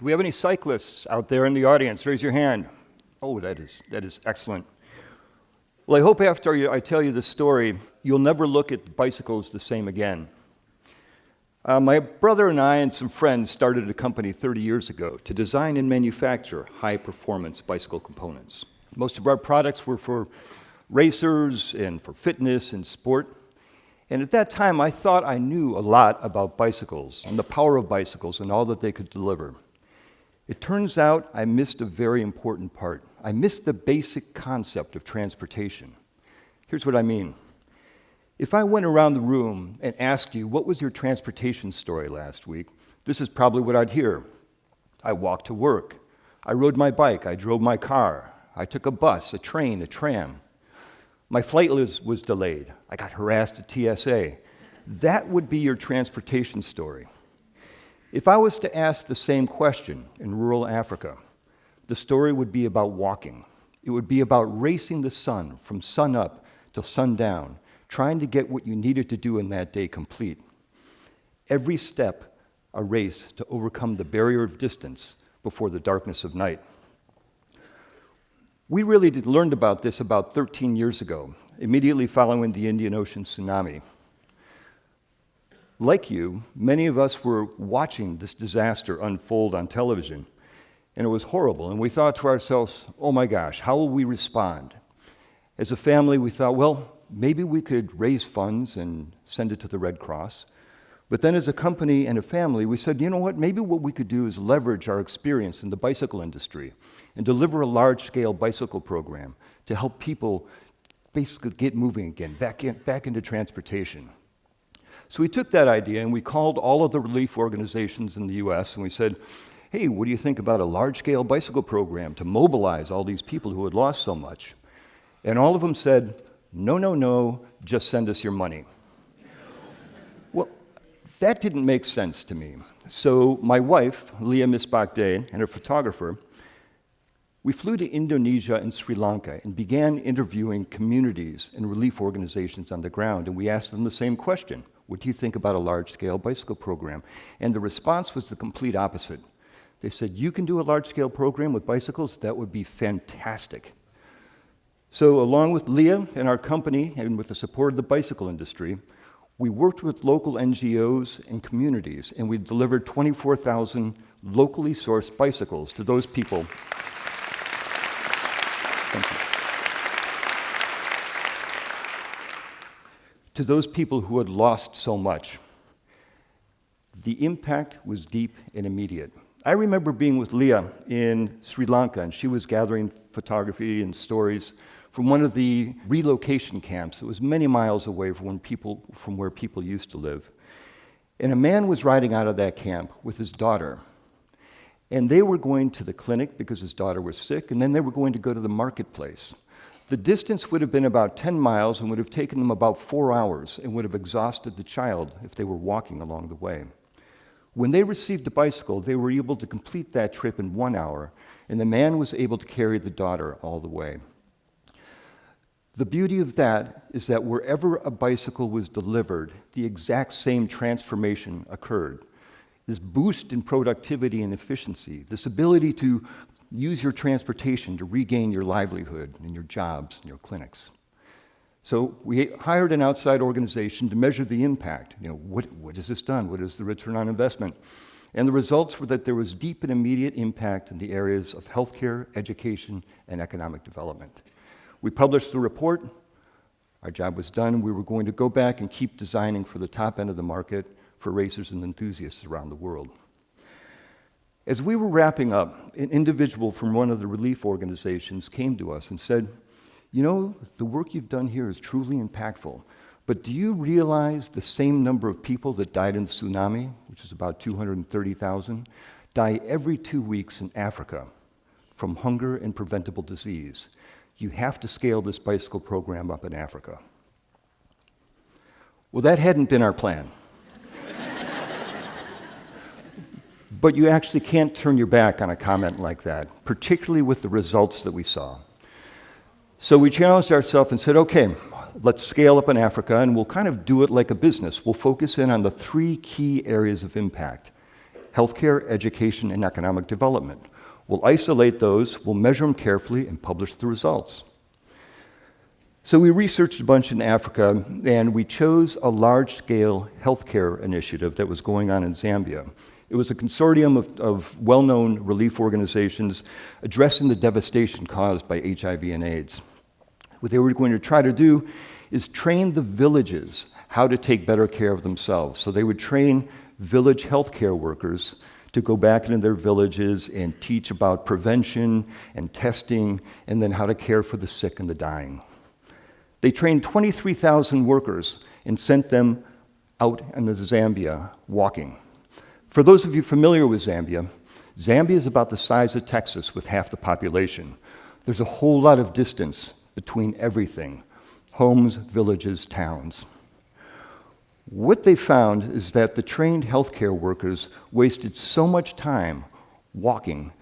Do we have any cyclists out there in the audience? Raise your hand. Oh, that is excellent. Well, I hope after I tell you this story, you'll never look at bicycles the same again. My brother and I and some friends started a company 30 years ago to design and manufacture high-performance bicycle components. Most of our products were for racers and for fitness and sport. And at that time, I thought I knew a lot about bicycles and the power of bicycles and all that they could deliver. It turns out I missed a very important part. I missed the basic concept of transportation. Here's what I mean. If I went around the room and asked you, what was your transportation story last week, this is probably what I'd hear. I walked to work. I rode my bike. I drove my car. I took a bus, a train, a tram. My flight was delayed. I got harassed at TSA. That would be your transportation story. If I was to ask the same question in rural Africa, the story would be about walking. It would be about racing the sun from sun up till sundown, trying to get what you needed to do in that day complete. Every step, a race to overcome the barrier of distance before the darkness of night. We really learned about this about 13 years ago, immediately following the Indian Ocean Tsunami. Like you, many of us were watching this disaster unfold on television, and it was horrible, and we thought to ourselves, oh my gosh, how will we respond? As a family, we thought, well, maybe we could raise funds and send it to the Red Cross. But then as a company and a family, we said, you know what, maybe what we could do is leverage our experience in the bicycle industry and deliver a large-scale bicycle program to help people basically get moving again, back into transportation. So we took that idea and we called all of the relief organizations in the US and we said, hey, what do you think about a large-scale bicycle program to mobilize all these people who had lost so much? And all of them said, no, just send us your money. Well, that didn't make sense to me. So my wife, Leah and her photographer, we flew to Indonesia and Sri Lanka and began interviewing communities and relief organizations on the ground, and we asked them the same question. What do you think about a large-scale bicycle program? And the response was the complete opposite. They said, you can do a large-scale program with bicycles? That would be fantastic. So along with Leah and our company, and with the support of the bicycle industry, we worked with local NGOs and communities, and we delivered 24,000 locally sourced bicycles to those people. Thank you. To those people who had lost so much. The impact was deep and immediate. I remember being with Leah in Sri Lanka, and she was gathering photography and stories from one of the relocation camps that was many miles away from where people used to live. And a man was riding out of that camp with his daughter. And they were going to the clinic because his daughter was sick, and then they were going to go to the marketplace. The distance would have been about 10 miles and would have taken them about 4 hours and would have exhausted the child if they were walking along the way. When they received the bicycle, they were able to complete that trip in 1 hour, and the man was able to carry the daughter all the way. The beauty of that is that wherever a bicycle was delivered, the exact same transformation occurred. This boost in productivity and efficiency, this ability to use your transportation to regain your livelihood and your jobs and your clinics. So we hired an outside organization to measure the impact. What has this done? What is the return on investment? And the results were that there was deep and immediate impact in the areas of healthcare, education, and economic development. We published the report. Our job was done. We were going to go back and keep designing for the top end of the market for racers and enthusiasts around the world. As we were wrapping up, an individual from one of the relief organizations came to us and said, the work you've done here is truly impactful, but do you realize the same number of people that died in the tsunami, which is about 230,000, die every 2 weeks in Africa from hunger and preventable disease? You have to scale this bicycle program up in Africa. Well, that hadn't been our plan. But you actually can't turn your back on a comment like that, particularly with the results that we saw. So we challenged ourselves and said, okay, let's scale up in Africa, and we'll kind of do it like a business. We'll focus in on the 3 key areas of impact: healthcare, education, and economic development. We'll isolate those, we'll measure them carefully, and publish the results. So we researched a bunch in Africa, and we chose a large-scale healthcare initiative that was going on in Zambia. It was a consortium of well-known relief organizations addressing the devastation caused by HIV and AIDS. What they were going to try to do is train the villages how to take better care of themselves. So they would train village healthcare workers to go back into their villages and teach about prevention and testing, and then how to care for the sick and the dying. They trained 23,000 workers and sent them out into Zambia walking. For those of you familiar with Zambia, Zambia is about the size of Texas with half the population. There's a whole lot of distance between everything: homes, villages, towns. What they found is that the trained healthcare workers wasted so much time walking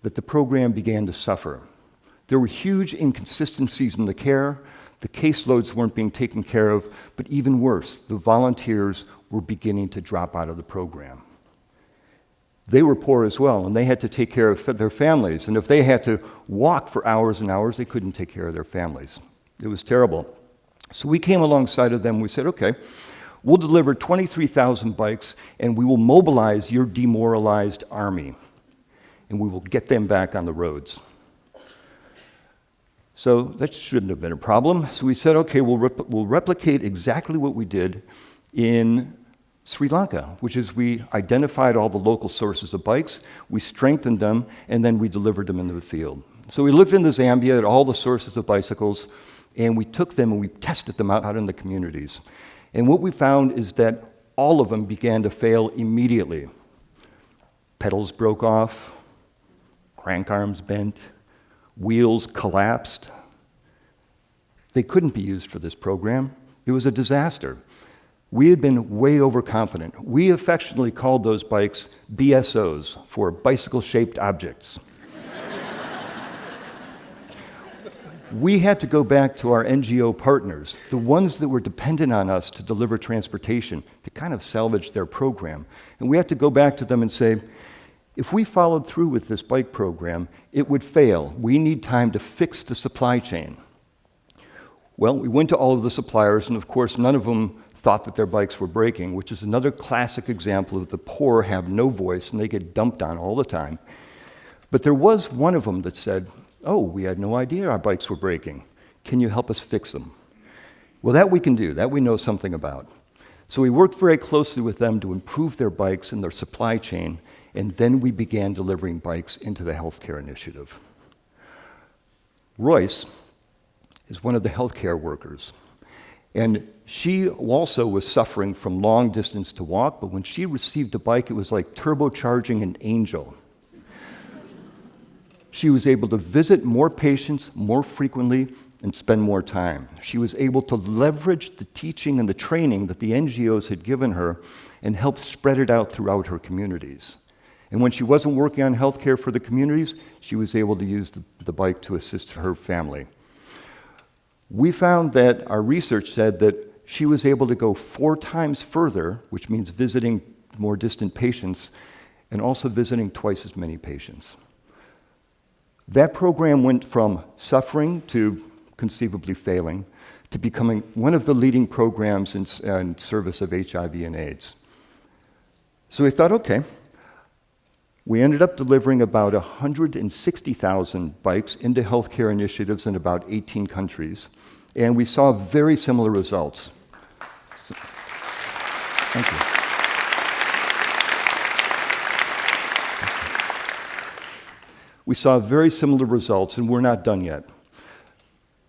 that the program began to suffer. There were huge inconsistencies in the care. The caseloads weren't being taken care of, but even worse, the volunteers were beginning to drop out of the program. They were poor as well, and they had to take care of their families. And if they had to walk for hours and hours, they couldn't take care of their families. It was terrible. So we came alongside of them. We said, okay, we'll deliver 23,000 bikes, and we will mobilize your demoralized army, and we will get them back on the roads. So that shouldn't have been a problem. So we said, okay, we'll replicate exactly what we did in Sri Lanka, which is we identified all the local sources of bikes, we strengthened them, and then we delivered them into the field. So we looked into Zambia at all the sources of bicycles, and we took them and we tested them out in the communities. And what we found is that all of them began to fail immediately. Pedals broke off, crank arms bent, wheels collapsed. They couldn't be used for this program. It was a disaster. We had been way overconfident. We affectionately called those bikes BSOs, for bicycle-shaped objects. We had to go back to our NGO partners, the ones that were dependent on us to deliver transportation, to kind of salvage their program. And we had to go back to them and say, if we followed through with this bike program, it would fail. We need time to fix the supply chain. Well, we went to all of the suppliers, and of course, none of them thought that their bikes were breaking, which is another classic example of the poor have no voice and they get dumped on all the time. But there was one of them that said, oh, we had no idea our bikes were breaking. Can you help us fix them? Well, that we can do. That we know something about. So we worked very closely with them to improve their bikes and their supply chain, and then we began delivering bikes into the healthcare initiative. Royce is one of the healthcare workers, and she also was suffering from long distance to walk, but when she received a bike, it was like turbocharging an angel. She was able to visit more patients more frequently and spend more time. She was able to leverage the teaching and the training that the NGOs had given her and help spread it out throughout her communities. And when she wasn't working on healthcare for the communities, she was able to use the bike to assist her family. We found that our research said that she was able to go 4 times further, which means visiting more distant patients, and also visiting twice as many patients. That program went from suffering to conceivably failing to becoming one of the leading programs in service of HIV and AIDS. So we thought, okay, we ended up delivering about 160,000 bikes into healthcare initiatives in about 18 countries, and we saw very similar results. So, thank you. We saw very similar results, and we're not done yet.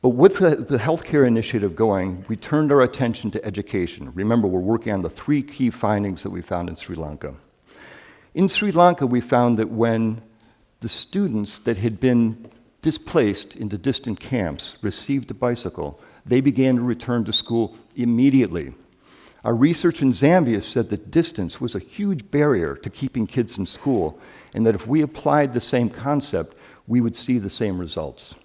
But with the healthcare initiative going, we turned our attention to education. Remember, we're working on the 3 key findings that we found in Sri Lanka. In Sri Lanka, we found that when the students that had been displaced into distant camps received a bicycle, they began to return to school immediately. Our research in Zambia said that distance was a huge barrier to keeping kids in school, and that if we applied the same concept, we would see the same results.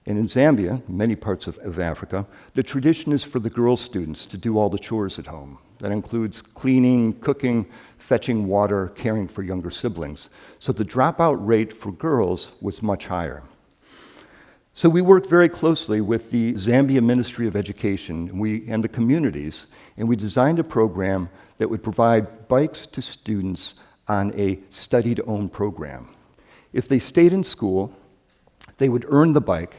And in Zambia, many parts of Africa, the tradition is for the girl students to do all the chores at home. That includes cleaning, cooking, fetching water, caring for younger siblings. So the dropout rate for girls was much higher. So we worked very closely with the Zambia Ministry of Education and the communities, and we designed a program that would provide bikes to students on a study-to-own program. If they stayed in school, they would earn the bike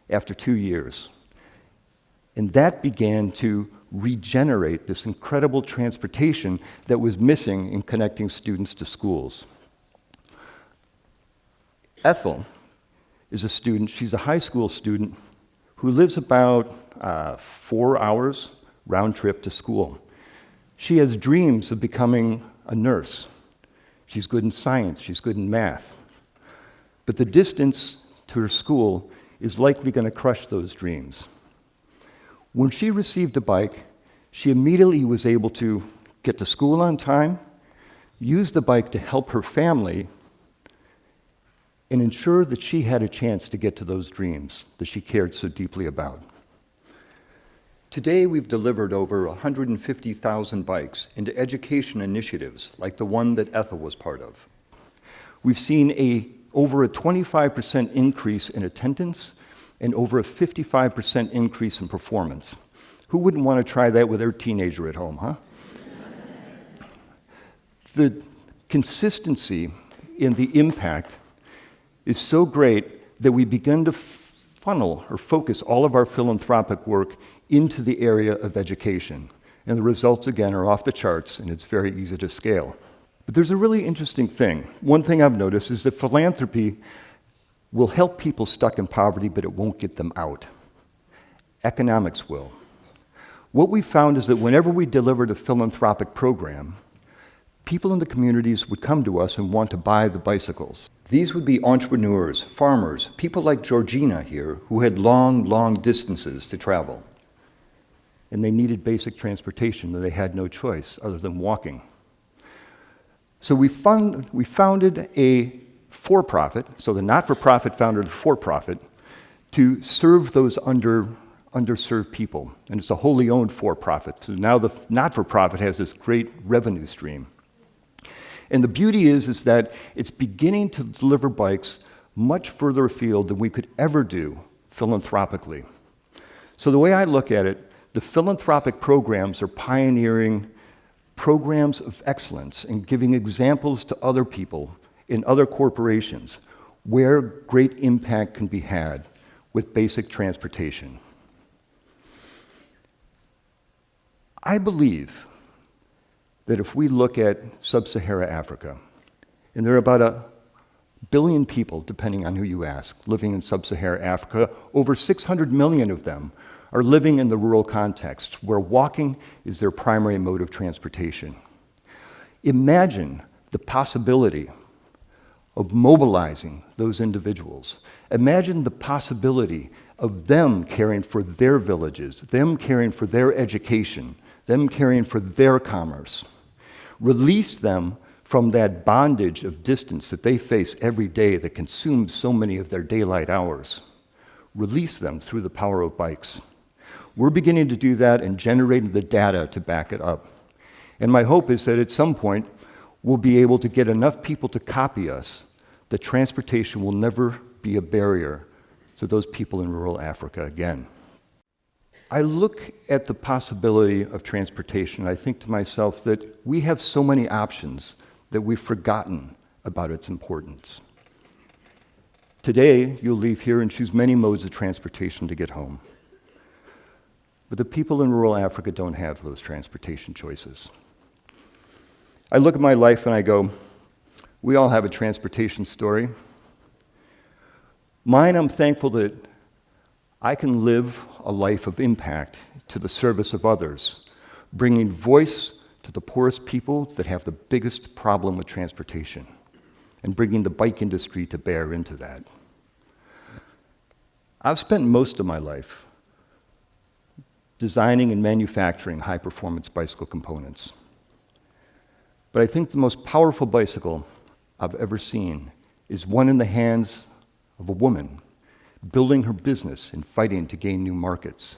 after 2 years. And that began to regenerate this incredible transportation that was missing in connecting students to schools. Ethel is a student, she's a high school student who lives about 4 hours round trip to school. She has dreams of becoming a nurse. She's good in science, she's good in math. But the distance to her school is likely going to crush those dreams. When she received a bike, she immediately was able to get to school on time, use the bike to help her family, and ensure that she had a chance to get to those dreams that she cared so deeply about. Today, we've delivered over 150,000 bikes into education initiatives like the one that Ethel was part of. We've seen over a 25% increase in attendance and over a 55% increase in performance. Who wouldn't want to try that with their teenager at home, huh? The consistency in the impact is so great that we begin to funnel or focus all of our philanthropic work into the area of education. And the results, again, are off the charts, and it's very easy to scale. But there's a really interesting thing. One thing I've noticed is that philanthropy will help people stuck in poverty, but it won't get them out. Economics will. What we found is that whenever we delivered a philanthropic program, people in the communities would come to us and want to buy the bicycles. These would be entrepreneurs, farmers, people like Georgina here, who had long, long distances to travel. And they needed basic transportation, and they had no choice other than walking. So we founded a for-profit, so the not-for-profit founded a for-profit, to serve those underserved people. And it's a wholly owned for-profit. So now the not-for-profit has this great revenue stream. And the beauty is that it's beginning to deliver bikes much further afield than we could ever do philanthropically. So the way I look at it, the philanthropic programs are pioneering programs of excellence and giving examples to other people in other corporations where great impact can be had with basic transportation. I believe that if we look at Sub-Saharan Africa, and there are about 1 billion people, depending on who you ask, living in Sub-Saharan Africa, over 600 million of them are living in the rural context where walking is their primary mode of transportation. Imagine the possibility of mobilizing those individuals. Imagine the possibility of them caring for their villages, them caring for their education, them caring for their commerce. Release them from that bondage of distance that they face every day that consumes so many of their daylight hours. Release them through the power of bikes. We're beginning to do that and generating the data to back it up. And my hope is that at some point, we'll be able to get enough people to copy us that transportation will never be a barrier to those people in rural Africa again. I look at the possibility of transportation, and I think to myself that we have so many options that we've forgotten about its importance. Today, you'll leave here and choose many modes of transportation to get home. But the people in rural Africa don't have those transportation choices. I look at my life and I go, we all have a transportation story. Mine, I'm thankful that I can live a life of impact to the service of others, bringing voice to the poorest people that have the biggest problem with transportation, and bringing the bike industry to bear into that. I've spent most of my life designing and manufacturing high-performance bicycle components. But I think the most powerful bicycle I've ever seen is one in the hands of a woman building her business and fighting to gain new markets,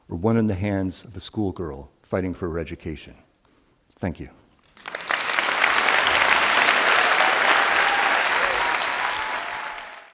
or one in the hands of a schoolgirl fighting for her education. Thank you.